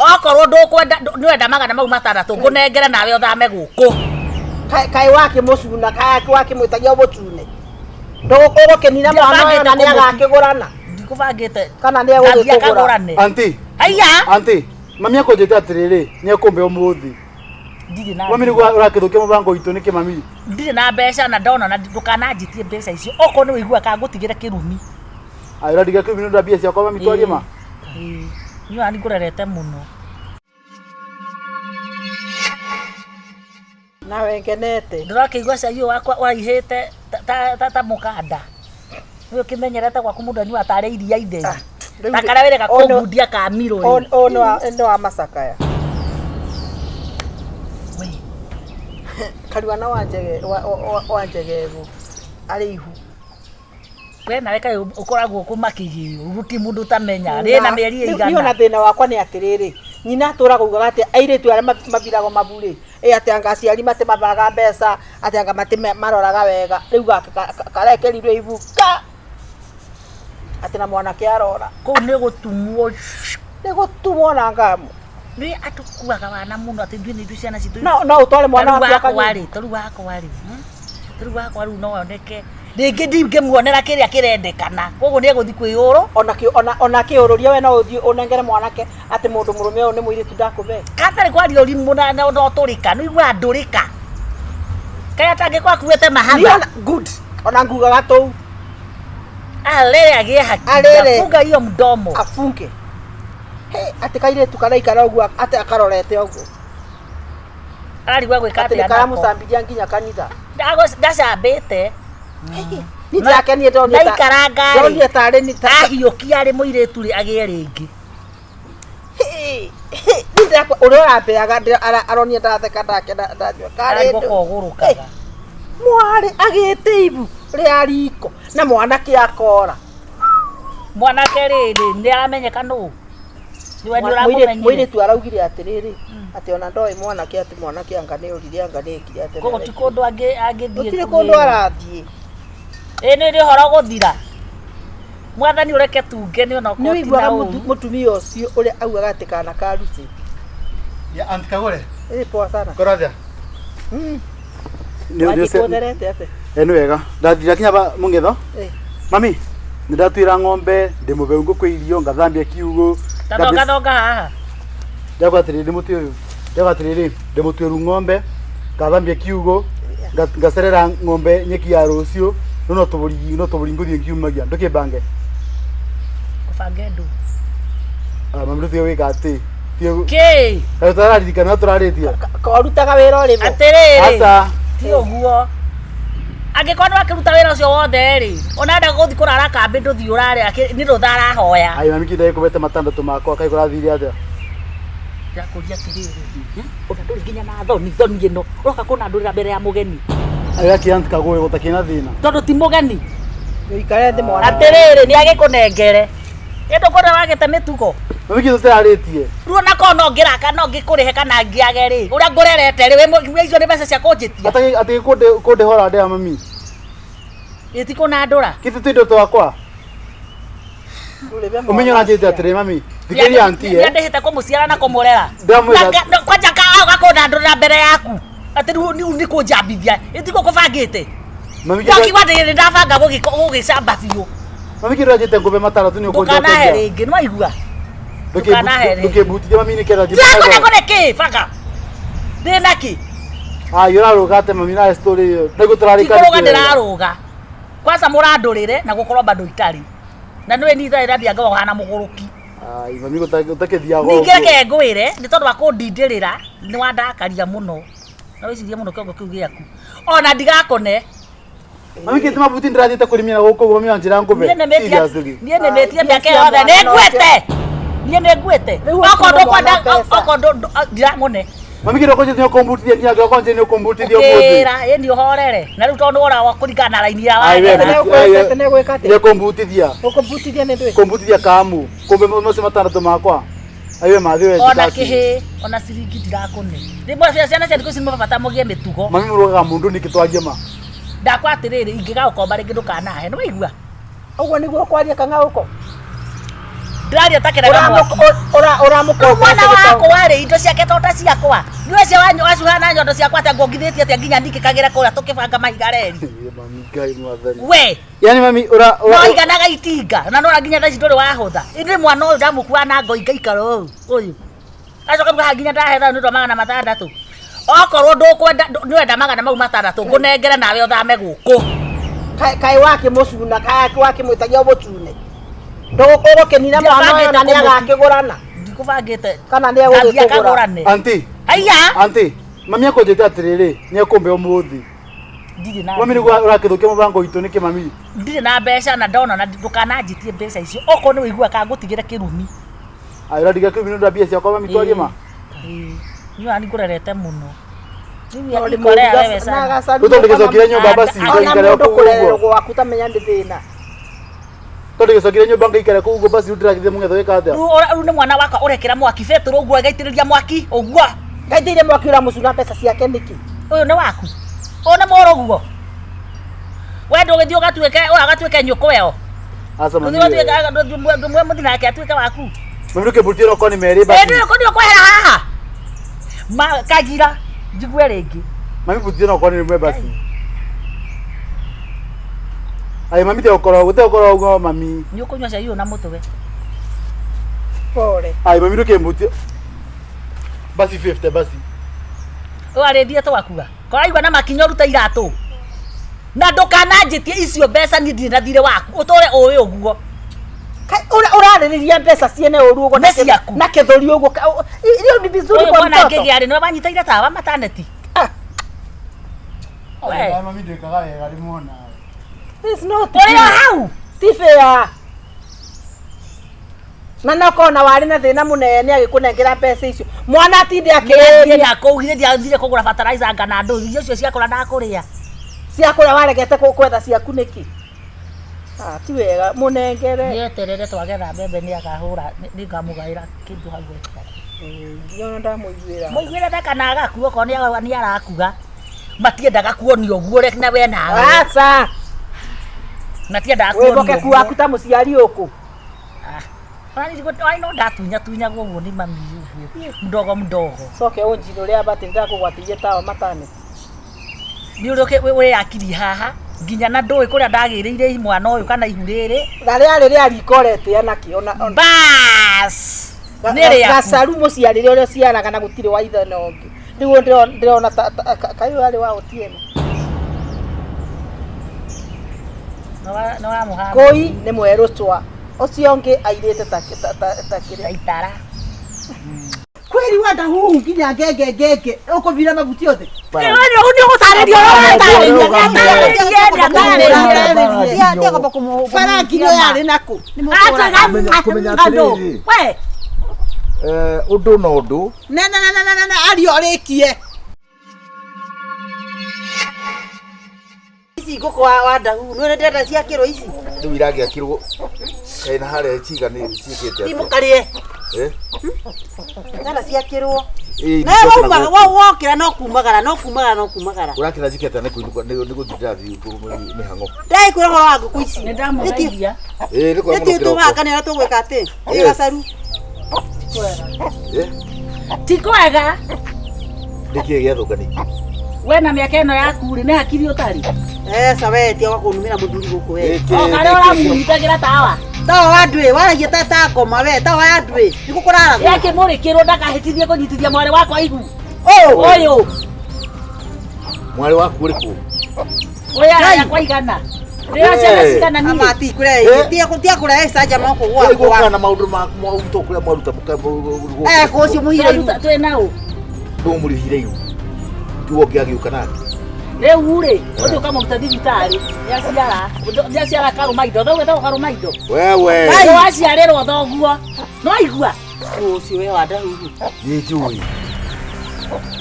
okorwo ndukwenda niwenda magana mau matandatu ngunengere nawe uthame guku kai wake mucuna kai wake mwitagia bucune nduguko kenina mwana na ni agakigurana ndikubangite kana ni egugikugura anti aya anti mami akonjete atiriri ni ekumbe umuthi ndiri na mami ni urakithukia mubango itu niki mami ndiri na mbeca na ndona na ndukananjitie mbeca icio oko ni wigua ka ngutigire kirumi ayira diga kirumi ndo mbia ciakwa mami twarie ma ni ani ngurerete muno na wengenete ndirakiigua caio wakwa waihite ta mukanda niyo kimenyerete gwaku mundu ni atare iria itheri takara were gakungudia ka miro no amasakaya kariwana wanjegego ari ihu we nawe kai ukoragwo kumakigio ruti mundu tamenya ri na mieri igana niyo na thina wakwa ni atiriri nyina tura kuuga ati airetu ari mabirago maburi ati anga aciari mate mabaga mbeca ati anga mate maroraga wega riu karekerirwe ibuka ati na mwana kiarora ko ni gutumwo na ngamu ni atukuaga wana muno ati ndwi ni ndwi ciana citu no utware mwana wako wari toru wako wari no oneke ringi ndingimuonera kiria kirendekana koguo ni eguthi kwiyuro ona kiururia we no uthi unengere mwanake ati mundu murume uyu ni muiritu ndakube katari kwari uri muna no turika no igwa ndurika kaya tange kwa kuwete mahanga good ona nguga gatou alele agie haki funga hiyo mdomo afunge ati kaire tukaraikara ugu ati akarorete ugu ari gwa gwikate ati karamu sambidia nginya kanitha ndacambite ni jake ni ndo ni ikaranga ndo ni tare ni tahiukia ari muiretu ri agie ringi ni ndakwa urora mbeaga aronia ndatheka ndake ndajwa kare ngoko gurukaga mwari agite ibu ri ariko na mwanake akora mwanake riri ni aramenyeka nu niwe ni uramumenyire muiretu araugire atiriri ati ona ndoi mwanake ati mwanake anga ni urire anga ni kire ati kogo tikundu angithie utire kundu arathie ni horo guthira mwathani ureke tunge ni ona ko tigwa mutumia ucio uri auga ati kana karuti ya anti Kagure poa sana korathia ni uderete ate enu wega ndathira kinya ba mungetho mami ndatwira ng'ombe ndimubeungu kwa irio ngathambia kiugo thonga haha ndagwatiriri muti uyu ndagwatiriri ndimutwiru ng'ombe ngathambia kiugo ngacerera ng'ombe nyeki ya rucio no tuburi nguthie ngiumagia ndukibange kubange ndu mami ruthio wika ati ke turaririkana turaritie korutaga wira uri atiriri asa ti uguo angikona wakiruta wira ucio wothe ri onanda guthi kurara kambi nduthi urare ni ruthara hoya ai mami kinde kubete matandatu makwa kai kurathire atia ndakuria tiriri ona nduri nginya na thoni ino uroka kuna ndurira mbere ya mugeni aya kianti Kagure gutakina thina tondu ti mugeni ikare ndi mwana atiriri ni agikunengere endo kona wagete mitugo mami kitu turaritie ruona kono ngiraka no ngikurihe kana ngiage ri uria ngurerete ri we icio ni mbeca cia kunjitia ati kunde hora ndia mami iti kuna ndura kitu tindo twakwa umenyo na njite atire mami thikiria anti ndihite kumuciara na kumurera kwanja ka gakona ndura mbere yaku ati ni kunjambithia iti gukubangite mami kiwa ndi ndabanga gugicamba biu mami kitu njite ngube matara tu ni ukonja kana heringi no igua ndukibutithia mami ni kera njite kone ki banga ndina ki yura rugate mami na story iyo nego turarika kuruga ndiraruga kwanza murandurire na gukorwo bado itari na niwe ni thaira bianga wahana muguruki mami gutakithia go ningeke ngwire ni tondu wa kundindirira ni wandakaria muno na wicirie muno kiongo kiu giaku ona ndigakone mami kitu mabuti ndirathite kurimia na guku mami anjira ngube nie nemetie miaka yothe ni ngwete okondo ndiramone mami kitu konje ni ukombutithia nginya konje ni ukombutithia umuthi kira ye ni uhorere na riu tondu ora wa kurikana raini ya wa tene gwekate ni ukombutithia ni ndwe kombutithia kamu kumbe mose matandatu makwa aiwe mathiwe ona kihi ona ciringi ndirakone rimwe ciana cia ndiku cimwe bata mugie mitugo mami murugaga mundu ni kitwagie ma ndakwa atiriri ingiga ukomba ringi ndukanahe ni waigua uguo niguo kwaria kang'auko Ndari atakera mwaki. Ora Mwana wako wari indo ciake tota ciakwa. Niwe cia wanyu acuhana nyondo ciakwa ate ngongithĩtie ate nginya ndikikagira kũrĩa tũkĩbanga maigareri. Mami ngai mwathani. We. Yani mami ora no iganaga itinga na no nginya ndaci ndũrĩ wahũtha. Indi mwana ũyũ ndamũkua na ngoi ngaikara ũyũ. Acoka mkaha nginya ndahetha nĩ ũndũ magana matandatũ. Okorwo ndũkwenda nĩwenda magana mau matandatũ ngũnengere nawe ũthame gũkũ. Kai wake mũcuna kai wake mwĩtagia mũcune. Ndũgũkenina mwana ũyũ na nĩagakĩgũrana. Ndikũbangĩte. Kana nĩegũgĩkũgũrana. Auntie. Aya. Auntie. Mami akonjete atiriri nĩekũmbe ũmũthĩ. Ndirĩ na. Mami nĩguo ũrakĩthũkia mũbango witũ nĩkĩ mami? Ndirĩ na mbeca na ndona na ndũkananjĩtie mbeca icio. Okorwo nĩ wĩigua ka ngũtigĩre kĩrumi. Ai ũradiga kĩrumi nĩ mbia ciakwa mami twarie ma. Niĩ ani ngũrerete mũno. Niĩ ndikorera wewe sana. Ũtondĩgĩcokire nyũmba basi ngaikare kũu gwaku tamenya ndĩ thĩna. Tondĩgĩcokire nyũmba ngaikare kũu basi ũtĩragithie mũngetho wĩka atĩa? Rĩu nĩ mwana wakwa ũrekera mwaki betũrũ ũguo agaitĩrĩria mwaki ũguo. Ngaitĩrĩria mwaki ũra mũcuna mbeca ciake nĩkĩ? Ũyũ nĩ waku. Ũyũ nĩ mũrũguo. We ndũgĩthiĩ ũgatuĩke nyũkũ weo. Asa mami. Ndũmwe mũthi nake atuĩke waku. Mami ndũkĩmbutie no koni merĩ basi. Ndĩ kũndio kwehera haha. Kagira njigue rĩngĩ. Mami mbutie no koni rĩmwe basi. Ai mami gũteũkorwo ũguo mami. Nĩ ũkũnyua cai ũyũ na mũtwe. Pole. Ai mami ndũkĩmbutie. Basi 50 basi. Arĩthie twakua. Koraigua na makinya ruta iratũ. Na ndũkananjĩtie icio mbeca niĩ ndirĩ na thirĩ waku. Ũtũre ũĩ ũguo. Ũrarĩrĩria mbeca ciene ũru ũguo na kĩthũri ũguo. Iyo ni vizuri kwa mtoto. Ngĩgĩa rĩ nĩ wanyitaire tawa mataneti. Ai mami ndĩkaga wega rĩmwona. It's not. Ũrĩ o hau. Ti fair. Na nakona wari na thĩna mũnene agĩkũnengera mbeca icio. Mwana atinde akĩrĩria na kũu githĩ ndiathire kũgũra fertilizer ngana ndũ icio ciakũra ndakũrĩa. Ciakũra waregete kwetha ciaku nĩkĩ? Ti wega mũnengere. Nĩeterere twagetha mbembe nĩakahũra nĩngamũgaĩra kĩndũ hau weka. Ndiona ndamũiguĩra. Mũiguĩre theka na agaku okorwo nĩ arakuga. Matiendaga kuonio ũguo na we nawe. Aca. Matiendaga kuonio. Wĩbokeku waku ta mũciari ũkũ. Wai no ndatunya guo ni mami uguo mdogo. Soke onjino ria bati ndakugwatirie tawa matane. Ni uroke we akiri haha nginya na ndũĩ kũrĩa ndagĩrĩire mwana ũyũ kana ihu rĩrĩ. Rĩrĩa rikorete anake ona. Bas. Nĩrĩa. Gacaru mũciarire ũrĩa ciaraga na gũtirĩ wa ithe na ũngĩ. Rĩu ndĩrona kayo arĩ wa Otieno. No wa Muhammad. Koi nĩ mwerũ twa. Ucio ngĩ airĩte ta kĩrĩa itara. Kweli wenda huhu nginya ngenge ũkũvira mabuti othe. Nĩ ũgũtarĩrio bara nginya yarĩ nakũ. We ũndũ na ũndũ na ario rĩkie. Ici ngũkũ wa ndahu nĩ ndenda ciakĩrwo ici. rĩu iragĩakĩrwo kaina harĩa ciganĩ ciĩkĩte atĩa mũkarie ndenda ciakĩrwo na wokĩra no kumagara ũrakĩra njikĩte nĩ gũthindĩra mĩhang'o ndaikwĩra ũhoro wa ngũkũ ici nĩ ndamũgeithia nĩtio tũgaka nĩo tũgwĩka atĩ gacaru ti kwega nĩkĩĩ gĩathũka ningĩ we na mĩaka ĩno yaku rĩ nĩ hakiri ũtarĩ sawe tia wakunumĩra mũthuri gũkũ we karĩa ũramunyitagĩra tawa wa ndwĩ waragia ta ngoma we tawa ya ndwĩ nĩgũkũraragwo yakĩmũrĩkĩrwo ndakahĩtithie kũnyitithia mwarĩ wakwa ihu ũyũ mwarĩ waku ũrĩkũ ũyũ yakwa igana rĩrĩa ciana cigana nini amati kũrĩa tia kũrĩa canja moko gwakwa na maũndũ maku mwaruta kũrĩa mwaruta kũcio mũhire ihu twĩ naũ ndũmũrĩhire ihu tuo ngĩagĩũka nake rĩu rĩ ũthiĩ ũkamũruta thibitarĩ nĩaciara karũmaindo thoguo etagwo karũmaindo wewe nĩ waciarĩrwo thoguo no igua ũcio we wa ndahugu nĩnjũĩ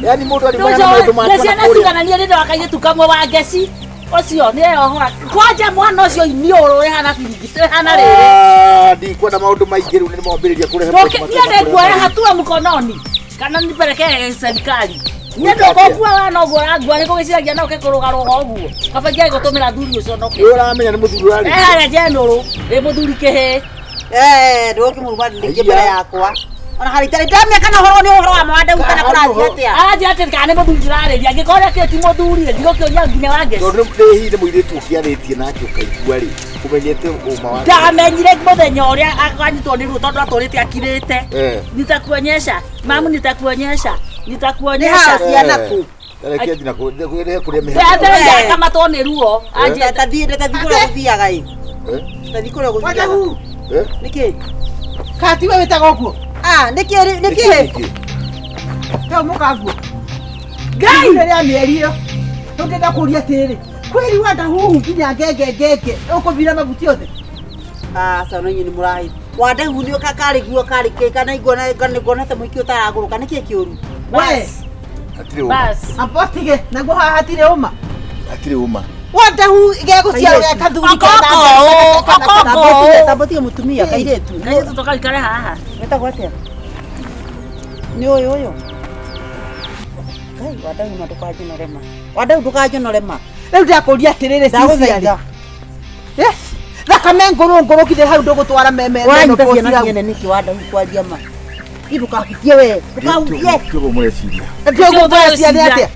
yani mũndũ arĩmana na maũndũ make ciana cigananie rĩrĩa wakairĩtu kamwe wa ngeci ũcio nĩeyohora kwanja mwana ũcio iniũrũ rĩhana biringiti rĩhana rĩrĩ ndikwenda maũndũ maingĩ rĩu nĩmwambĩrĩria kũrehe niĩ nĩnguoya hatua mkononi kana nipelekee serikali Nyendo kokua wana ũguo rangua nĩkũ gĩciragia no kĩkũrũgarũga ũguo kabangia gũtũmĩra thuri ũcio no ũramenya nĩ mũthuri ũrarĩ harĩa njenũrũ mũthuri kĩhĩ Ndoki muruma ndinge mbere yakwa. Ona haritari ndamya kana horo ni horo wa mwanda ukana kurathi atia. Aje atia kana muthuri ndirareria ngikora ke ti muthuri ri ngikioria nginya wange. Ndo ndehi muiritu ukiaretie nake ukaigua ri. Kumenyete uma wake. Ndamenyire muthenya uria akanyitwo ni ruo tondu atorite akirite. Nitakuonyesha. Mamu nitakuonyesha. Nitakuonyesha ciana ku. Reke thina kuria mihe. Ndia kama tone ruo. Aje tathie kure guthiaga i. Tathie kure guthiaga. Niki? Kati wewe witagoguo. Niki. Tao mukaguo. Ngai ria mierio. Tungenda kuria tiri. Kweli wanda huhu nginya ngenge ukubira mabuti othe. Sana nyini murahi. Wanda huhu ni kakari guo kari kana igona ta mwiki utaraguruka niki kiuru. Bas. Atire uma. Bas. Apotige nago hatire uma. Atire uma. Wanda huhu igego ciao ya kathuri kana. Tabotige mutumia kairetu. Ngai tutoka ikare haha. Wetagwo atia? Ni uyu. Ngai wanda huhu ndukajonorema. Wanda huhu ndukajonorema. Riu ndakuria atiriri ciciari. Thakame nguru kire hau ndugutwara meme no posira ngene niki wanda huhu kwaria ma. Irukahitie we. Ndukaugie. Kibo mweciria. Ndiogo mweciria atia?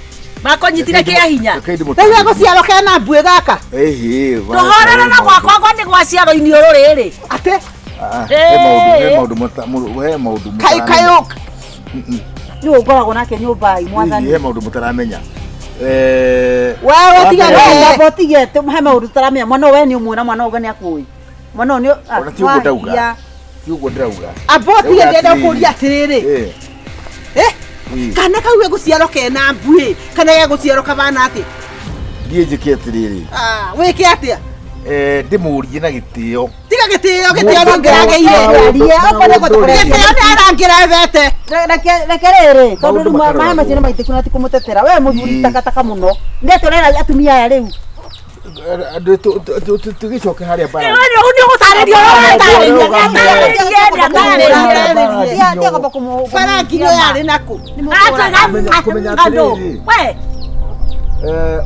Makonyitire kia hinya. Riu aguciaro kena mbue gaka. Ndohorera na gwakwa ndi gwaciaro ini ururiri. Ate? He maudu Kayo. Ni ukoragwo nake nyumba imwathani. He maudu mutaramenya. Wewe tiga botige he maudu taramenya mwana we ni umwe na mwana ugani akui. Mwana ni ona ti ugo ndauga. Ti ugo ndauga. Abotige ndenda kuria atiriri. Kana kauwe guciaro kena mbue kana ya guciaro kabana ati. Ndie njike atiriri. Wike atia? Ndimurie na gitio. Tiga gitio no ngerageire. Ria opone gutukorera. Gitio ndarangira vete. Rekerere tondu mahe macine maite kuna tikumutetera. We muthuri takataka muno. Ndetorera atumia ya riu. Tugicoke haria bara. Wewe ndio gutarerio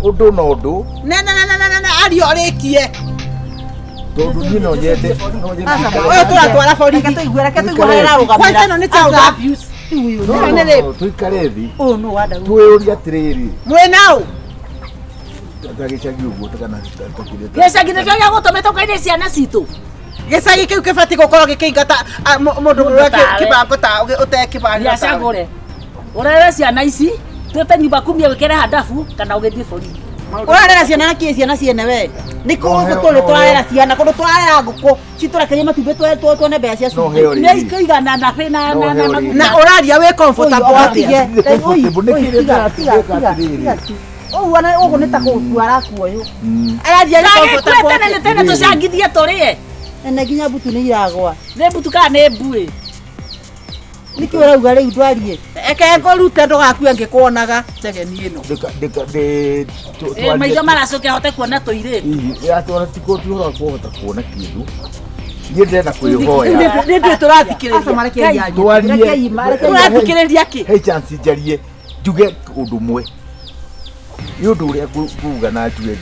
undu na undu ario rikie tondu nyino nyende oyo turatwara borithi tuigua harira rugamira kwanza no ni child abuse tuikare thi no wanda tuiuria atiriri mwenao ndagicagi uguo takana gicagi nikio gia gutumite ukaine ciana citu gicagi kiu kibati gukorwo gikingata mundu kibango ta utekibanga yacagure urere ciana ici twete nyumba kumia wikere hadafu kana ugithie borithi urarera ciana na kie ciana ciene we niko gutule twarera ciana kundu twarera nguku citurekerie matumbĩ tuone mbea cia cumbĩ nĩ ikaigana na ũraria wĩ comfortable atia wana ugu nĩ ta gũkua kuoyo araria nĩ comfortable tene tene tũcangithie tũrĩe ene nginya mbutu nĩ iragwa nĩ mbutu kana nĩ mbuĩ niki urauga riu ndwarie eke ngorute ndugakue ngikuonaga cegeni ino maitho maracoke hote kuona tũirĩtu atona tiko tuhora kuhota kuona kindu nie ndenda kwĩhoya nĩ tũrathikĩrĩria tũrathikĩrĩria kĩ he chance njarie njuge ũndũ mwe nĩ ũndũ ũrĩa kuuga na njuge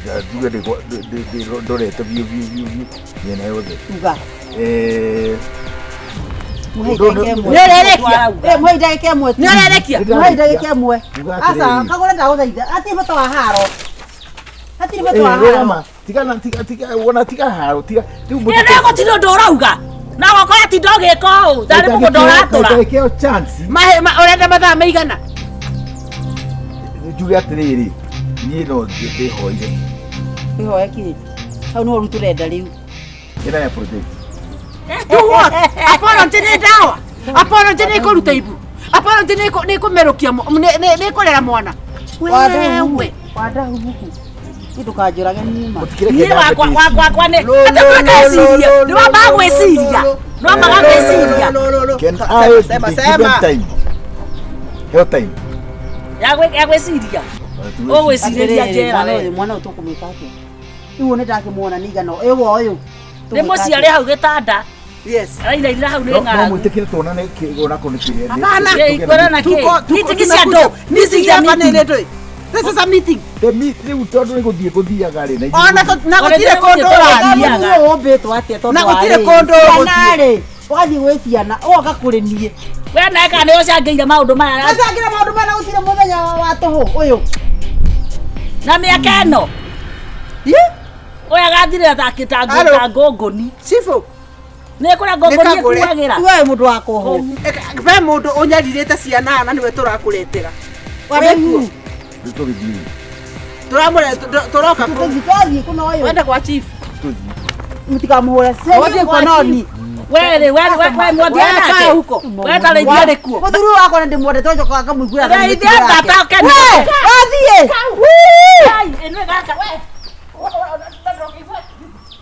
ndorete biũ mĩena yothe uga kagure ndaguthaitha ati bata wa haro ati bata wa haro tiga haro tiga nĩ gũtirĩ ũndũ ũrauga na goko ati ndogĩka ũũ tarĩ mũndũ ũratũra chance ũrenda mathaa maigana njuge atĩrĩrĩ niĩ no ndĩhoire ihoya kĩ hau no rũ tũrenda rĩu ĩna ya project apology nĩ ndawa apology nĩ kũruta ibu apology nĩ kũmerũkia nĩ kũrera mwana wewe wanda huku ndukanjũrage niuma niĩ wakwa nĩ atũkeciria nĩ wambaga gwĩciria nĩ wambaga gwĩciria heo time ya gwĩciria ũgwĩcirĩria njera mwana ũyũ tũkũmĩka atĩa rĩu nĩ ndakĩmuona nĩ igana ũyũ nĩ mũciare hau gĩtanda yes arairaira hau nĩ ng'aragu mwĩtĩkĩre tuonane ona kũ nĩ kĩrĩa hapana korana kĩ nitiki cia ndo nisi cia manene ndoi This is a meeting. The meeting tondu ni guthiaga ri na Ona na gutire kondu Ũrathiaga. uri ombetwo atia tondu Na gutire kondu uri wathi gwi ciana oga kuri nie we na ka nä å cangeire maå ndå maya acangira maundu mana gutire muthenya wa tuhu uyu na mä aka ä no å yå agathire athake ta ngångåni cibu nä kå rä a ngångåni ĩkuagä ra we mundu wa kuhu ve mundu unyaririte ciana na niwe turakuretera wareku turoka Tukazi kuna wewe. wenda kwa chief Mtikamuhora. wathi kwa noni we mwathiana kaa huko wetarä wale kuo Muthuru wako na ndimwende tojo kwa kamuigura. ithe ndatoke Wathie. ä nä gaka we